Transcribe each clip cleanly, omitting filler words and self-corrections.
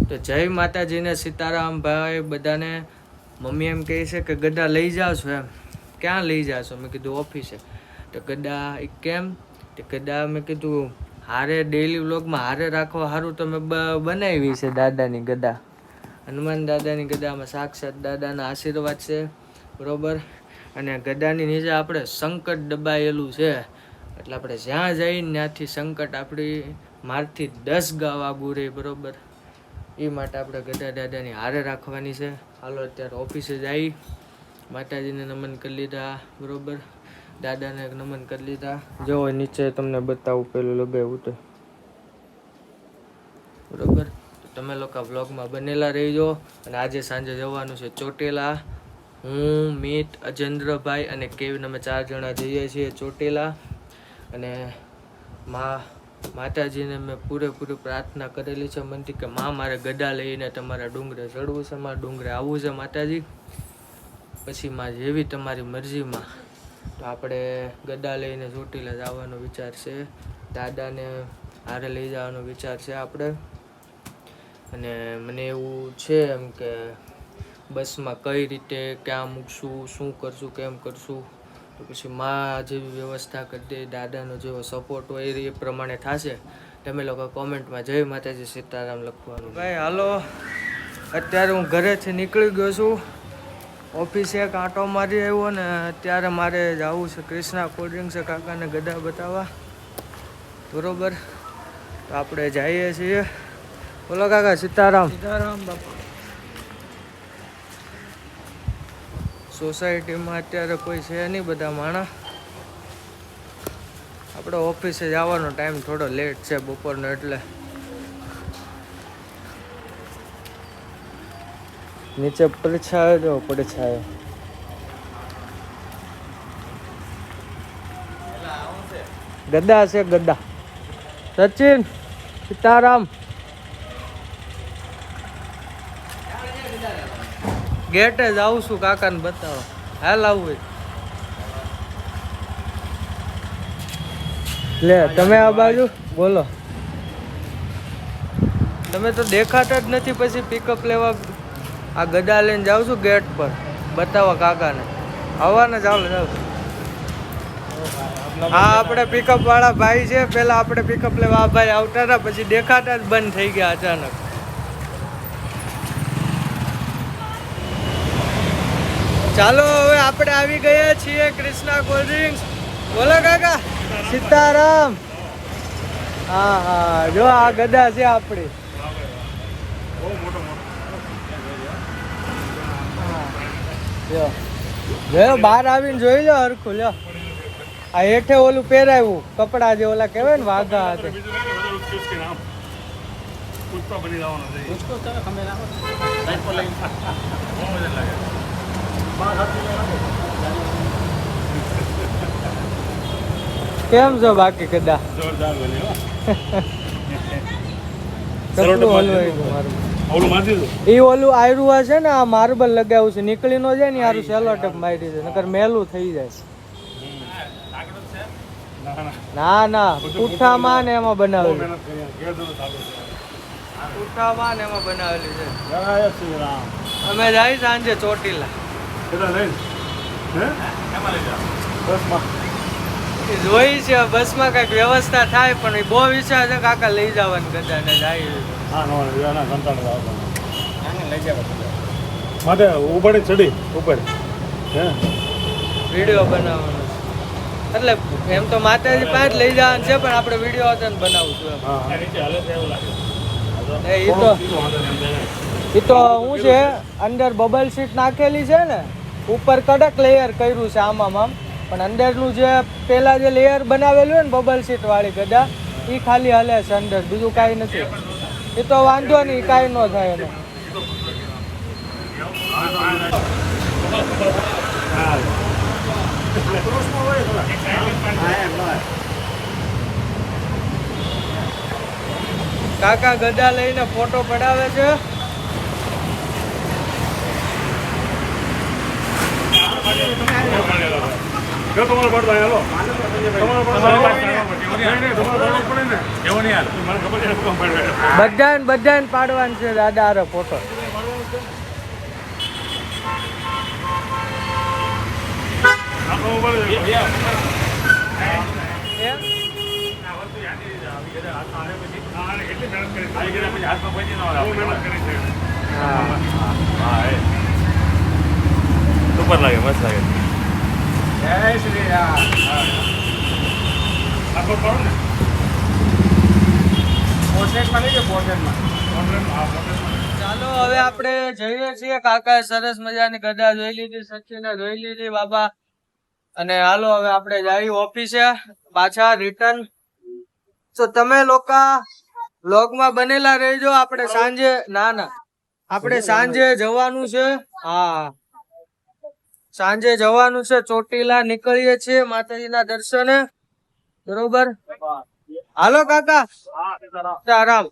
તો જય માતાજીને સીતારામ ભાઈ બધાને. મમ્મી એમ કહે છે કે ગડા લઈ જાઓ છો એમ. ક્યાં લઈ જાશો? મેં કીધું ઓફિસે. તો ગડા કેમ? તો ગડા મેં કીધું હારે ડેઈલી વ્લોગમાં હારે રાખવા સારું તો મેં બનાવી છે દાદાની ગડા. હનુમાન દાદાની ગદામાં સાક્ષાત દાદાના આશીર્વાદ છે બરોબર. અને ગદાની નીચે આપણે સંકટ દબાયેલું છે એટલે આપણે જ્યાં જઈએ ત્યાંથી સંકટ આપણી મારથી 10 ગાવ આગું રહે બરોબર. એ માટે આપણે ગડા દાદાની હારે રાખવાની છે. હાલો અત્યારે ઓફિસે જઈ માતાજીને નમન કરી લીધા બરોબર. દાદાને નમન કરી લીધા. જો નીચે તમને બતાવું પેલું લગાવ્યું તો બરોબર. તો તમે લોકો વ્લોગમાં બનેલા રહીજો. અને આજે સાંજે જવાનું છે ચોટીલા. હું મિત અજેન્દ્રભાઈ અને કેવિન અમે 4 જણા જઈએ છીએ ચોટીલા. અને માતાજીને મેં પૂરેપૂરી પ્રાર્થના કરેલી છે મનથી કે માં મારે ગડા લઈને તમારા ડુંગરે ચડવું છે, મારા ડુંગરે આવવું છે માતાજી. પછી માં જેવી તમારી મરજીમાં. તો આપણે ગડા લઈને ચોટીલા જવાનો વિચાર છે. દાદાને હારે લઈ જવાનો વિચાર છે આપણે. અને મને એવું છે એમ કે બસમાં કઈ રીતે ક્યાં મૂકશું, શું કરશું, કેમ કરશું. તો પછી માં જેવી વ્યવસ્થા કરી દે, દાદાનો જેવો સપોર્ટ હોય એ પ્રમાણે થશે. તમે લોકો કોમેન્ટમાં જય માતાજી સીતારામ લખવાનું. ભાઈ હાલો, અત્યારે હું ઘરેથી નીકળી ગયો છું. ઓફિસે એક આંટો મારી આવ્યો ને અત્યારે મારે જવું છે ક્રિષ્ના કોલ્ડ ડ્રિંક છે કાકાને ગડા બતાવવા બરોબર. તો આપણે જઈએ છીએ. બોલો કાકા સીતારામ. સીતારામ બાપા. સોસાયટીમાં અત્યારે કોઈ છે નહીં, બધા માણસ. આપણે ઓફિસે જવાનો ટાઈમ થોડો લેટ છે બપોરનો એટલે. નીચે પડછાયો જો પડછાયો. ગદ્દા છે ગદ્દા. સચિન સીતારામ. ગેટે જ આવું છું કાકાને બતાવો. હાલ આવું લે તમે આ બાજુ બોલો. તમે તો દેખાતા જ નથી. પછી પિકઅપ લેવા આ ગડા લઈને જાઉં છું ગેટ પર બતાવવા કાકાને. આવવાના ચાલો જાવ. હા આપણે પિકઅપ વાળા ભાઈ છે. પેલા આપણે પિકઅપ લેવા આ ભાઈ આવતા હતા, પછી દેખાતા જ બંધ થઈ ગયા અચાનક. ચાલો હવે આપણે આવી ગયા છીએ ક્રિષ્ના કોલ્ડ ડ્રિંક્સ. બોલો કાકા સીતારામ. હા હા જો આ ગદા છે આપણી. જો બહાર આવીને જોઈ લો હરખું લ્યો. આ હેઠે ઓલું પહેરાવ્યું કપડા જે ઓલા કહેવાય ને વાઘા હતા. કેમ છો બાકી કદા? ઓલું આયરું છે ને આ માર્બલ લગાવ્યું છે, નીકળી નો જાય ને યાર. સેલો ટેપ મારી છે નકર મેલું થઈ જાય. ના ના પુઠ્ઠામાં ને એમાં બનાવેલું. પુઠ્ઠામાં ને એમાં બનાવેલી છે. અમે જાય સાંજે ચોટીલા. જોઈ છે બસમાં કઈક વ્યવસ્થા થાય પણ બહુ વિચાર છે કાકા લઈ જવાનું ગદાને જાય. વિડીયો બનાવવાનો એટલે એમ તો માતાજી પાસે લઈ જવાનું છે પણ આપણે વિડીયો હતા ને બનાવશું એ તો હું છે અંદર બબલ સીટ નાખેલી છે ને, ઉપર કડક લેયર કર્યું છે આમાં પણ અંદરનું જે પેલા જે લેયર બનાવેલું હોય ને બબલ સીટ વાળી ગદા એ ખાલી હલે છે અંદર, બીજું કાંઈ નથી. એ તો વાંધો નહીં, કાંઈ ન થાય એને. કાકા ગદા લઈને ફોટો પડાવે છે. બધાને પાડવાનું છે દાદા આરો ફોટો. સુપર લાગે, મસ્ત લાગે. જય શ્રી રામ. ચાલો હવે આપણે જઈએ છીએ. કાકા સરસ મજાની ગદા જોઈ લીધી, સચિને જોઈ લીધી બાબા, અને હાલો હવે આપણે જઈએ ઓફિસે પાછા રિટર્ન. તો તમે લોકો વ્લોગમાં બનેલા રહેજો. આપણે સાંજે આપણે સાંજે જવાનું છે. હા, સાંજે જવાનું છે ચોટીલા. નીકળીએ છીએ માતાજીના દર્શને. બરોબર, હાલો કાકા, આરામ.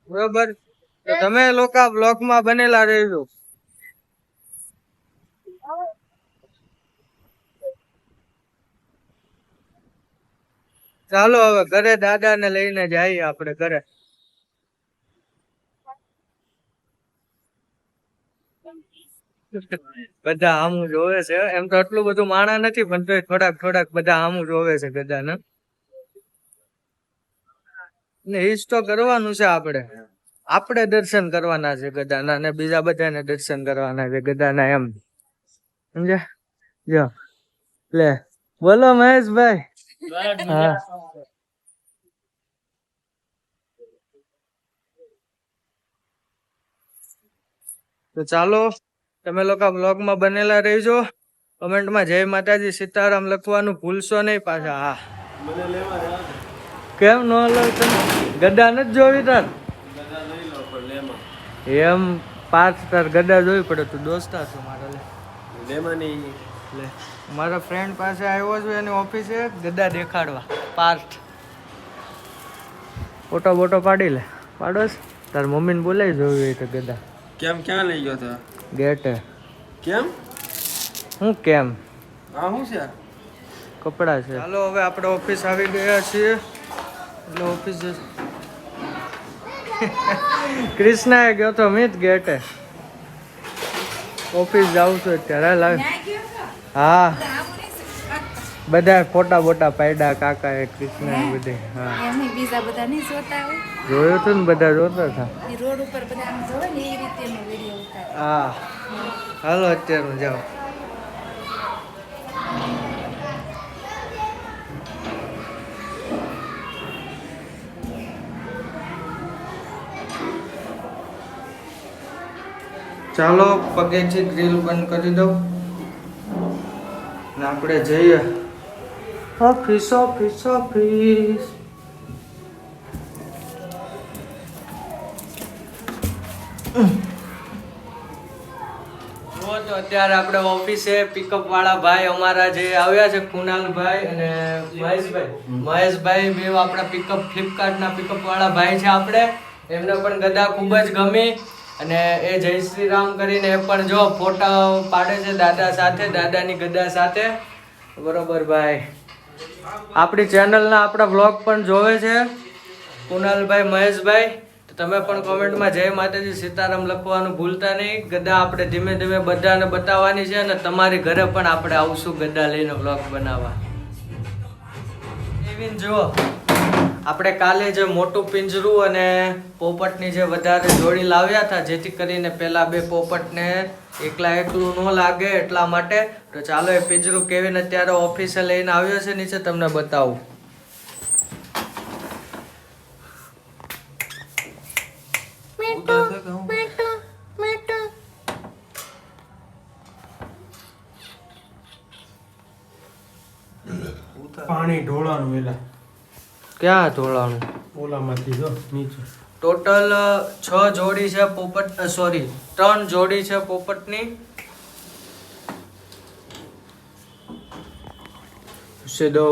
બરોબર, તો તમે લોકો બ્લોગમાં બનેલા રહેજો. ચાલો હવે ઘરે દાદાને લઈને જઈએ આપણે ઘરે. બધા આમું જોવે છે. એમ તો આટલું બધું માણા નથી, પણ તો થોડાક બધા આમું જોવે છે ગદાને. ને ઈજ તો કરવાનું છે. આપણે દર્શન કરવાના છે ગદાના, ને બીજા બધાને દર્શન કરવાના છે ગદાના, એમ સમજ્યા? જો લે, બોલો મહેશભાઈ. હા, તો ચાલો તમે લોકો બ્લોગમાં બનેલા રહેજો. કમેન્ટમાં જય માતાજી સીતારામ લખવાનું ભૂલશો નહીં પાછા. હા, કેમ ન લો? ગદા નથી જોવી તાર? એમ પાંચ તાર ગદા જોવી પડે. તું દોસ્તા છો મારા. લે, મારા ફ્રેન્ડ પાસે આવ્યો છું એની ઓફિસે ગદા દેખાડવા. પાર્થ ફોટો બોટો પાડી લે. પાડોશ તાર મમ્મીને બોલાવી જોવી હોય તો ગદા. કેમ ક્યાં લઈ ગયો તો? ગેટે. કેમ? હું કેમ? આ શું છે? કપડા છે. ચાલો હવે આપણે ઓફિસ આવી ગયા છીએ. એટલે ઓફિસ કૃષ્ણાએ ગયો તો મિત ગેટે. ઓફિસ જાઉં છું અત્યારે. લાવ. હા, બધા ફોટા બોટા પાડ્યા કાકા એ કૃષ્ણ બધે. હા, બીજા બધા નહીં જોતા હોય. જોયું હતું ને, બધા જોતા હતા. રોડ ઉપર બધા આમ જોવે ને એ રીતેનો વિડીયો ઉતારે. હા, હાલો અત્યારનું જાઓ. ચાલો પગેથી ગ્રીલ બંધ કરી દઉં ને આપણે જઈએ ઓફિસ. તો અત્યારે આપણે ઓફિસે પિકઅપ વાળા ભાઈ અમારા જે આવ્યા છે, કુણાલભાઈ અને મહેશભાઈ બે આપણા પિકઅપ ફ્લિપકાર્ટના પિકઅપ વાળા ભાઈ છે. આપણે એમને પણ ગદા ખૂબ જ ગમી, અને એ જય શ્રી રામ કરીને એ પણ જો ફોટા પાડે છે દાદા સાથે, દાદાની ગદા સાથે. બરોબર ભાઈ, આપણી ચેનલના આપણા વ્લોગ પણ જોવે છે કુણાલભાઈ, મહેશભાઈ. તો તમે પણ કોમેન્ટમાં જય માતાજી સીતારામ લખવાનું ભૂલતા નહીં. ગદા આપણે ધીમે ધીમે બધાને બતાવવાની છે, અને તમારી ઘરે પણ આપણે આવશું ગદા લઈને વ્લોગ બનાવવા. એવી જુઓ, આપણે કાલે જે મોટું પિંજરું અને પોપટની જે વધારે જોડી લાવ્યા હતા, જેથી કરીને પેલા બે પોપટને એકલું ન લાગે એટલા માટે. તો ચાલો એ પિંજરું કેવીને અત્યારે ઓફિસે લઈને આવ્યો છે નીચે, તમને બતાવું. પાણી ઢોળાનું એલા. ક્યાં ઢોળાનું? ઓલામાંથી જો નીચે. ટોટલ 6 જોડી છે પોપટ, સોરી 3 જોડી છે પોપટની. સીધો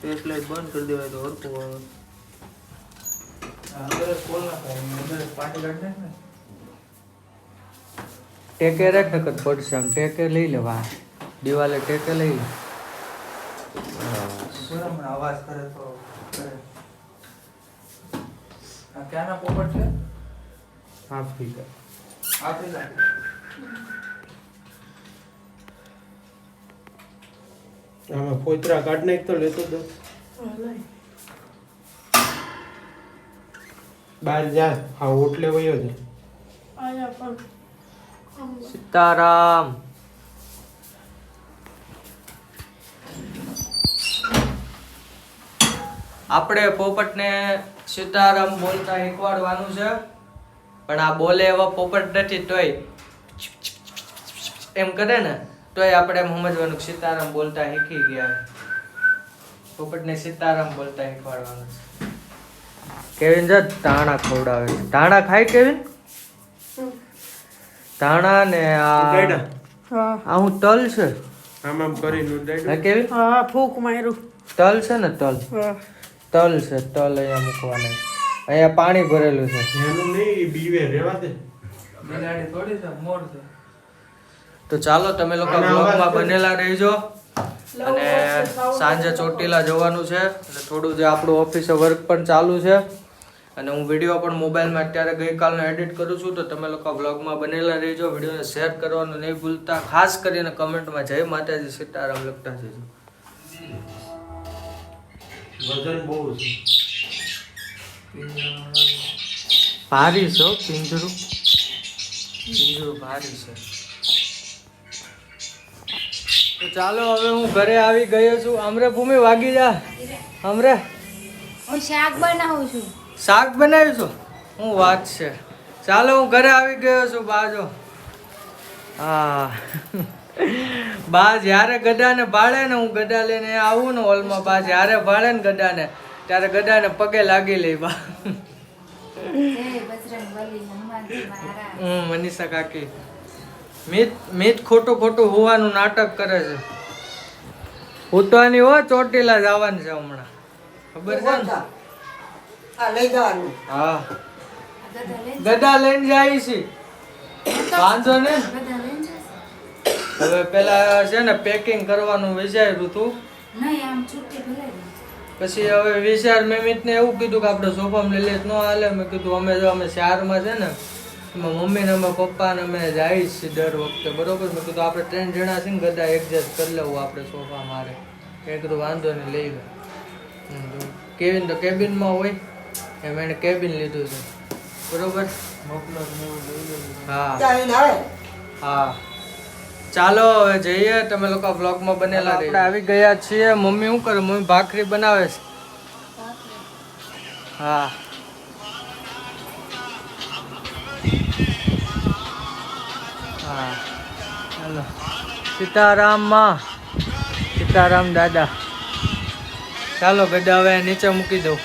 ફેસ લાઈટ બંધ કરી દેવાય તો હરકું આવે. ટેકે રાખ નકર પડશે આમ ટેકે લઈ લે વાહ દિવાલે ટેકે લઈ લે હમણાં અવાજ કરે તો કરે. આ ક્યાંના પોપટ છે? આફ્રિકા. આફ્રિકા. આમાં પોતરા કાઢ નાખ તો લેતો દો. બહાર જા આ ઓટલે વયો છે. સીતારામ આપણે પોપટને સીતારામ બોલતા શીખવાડવાનું છે પણ આ બોલે એવા પોપટ નથી તોય એમ કરે ને તોય આપણે એમ સમજવાનું કે સીતારામ બોલતા શીખી ગયા પોપટને સીતારામ બોલતા શીખવાડવાનું છે કેવિન જ ધાણા ખવડાવે છે ધાણા ખાય કેવિન ધાણા ને આ હું તલ છે આમ આમ કરીને ઉડાડ્યું. હા કેવિન ફૂક માર્યું તલ છે ને તલ તલ છે તલ અહીંયા મૂકવાના અહીંયા પાણી ભરેલું છે એનું નહીં બીવે રેવા દે. બિલાડી થોડી છે મોર છે તો ચાલો તમે લોકો આના બ્લોગમાં અવાજ બનેલા રહેજો અને સાંજે ચોટીલા જવાનું છે અને થોડું જે આપણું ઓફિસે વર્ક પણ ચાલુ છે અને હું વિડીયો પણ મોબાઈલમાં અત્યારે ગઈકાલનો એડિટ કરું છું તો તમે લોકો બ્લોગમાં બનેલા રહેજો વિડીયોને શેર કરવાનું નહીં ભૂલતા ખાસ કરીને કમેન્ટમાં જય માતાજી સીતારામ લખતા જજો વજન બહુ છે. ભારી છે હો, પિંજરું ભારી છે તો ચાલો હવે હું ઘરે આવી ગયો છું અમરે ભૂમિ વાગી જા અમરે હું શાક બનાવું છું શાક બનાવ્યું છું હું વાત છે ચાલો હું ઘરે આવી ગયો છું બાજો હા બા જ્યારે ગધાને ભાળે ને હું ગધા લઈને આવું ને હોલમાં બા જ્યારે ભાળે ને ગધાને ત્યારે ગધાને પગે લાગી લે બા જય બજરંગબલી હનુમાનજી મહારાજ મનીષા કાકી મિત ખોટું ખોટું હોવાનું નાટક કરે છે ઉતવાની હો ચોટીલા જવાનું છે હમણાં ખબર છે ને હા ગધા લઈને જાય છે વાંધો ને બધા લઈને જશે હવે પેલા છે ને પેકિંગ કરવાનું વિચાર્યું હતું નહીં આમ છૂટી ભલે પછી હવે વિચાર મેં મિતને એવું કીધું કે આપણે સોફામાં લઈ લે ન હાલે મેં કીધું અમે શહેરમાં છે ને એમાં મમ્મી ને અમે પપ્પા ને અમે જાય છીએ દર વખતે બરોબર મેં કીધું આપણે 3 જણા છે ને ગધા એડજસ્ટ કરી લેવું આપણે સોફા મારે મેં કીધું વાંધો નહીં લઈ લે કેવિન તો કેબિનમાં હોય એમ એને કેબિન લીધું છે બરોબર હા હા ચાલો હવે જઈએ તમે લોકો બ્લોગમાં બનેલા આપણે આવી ગયા છીએ મમ્મી શું કરે મમ્મી ભાખરી બનાવે છે હા હા ચાલો સીતારામ માં સીતારામ દાદા ચાલો ગડા હવે નીચે મૂકી દઉં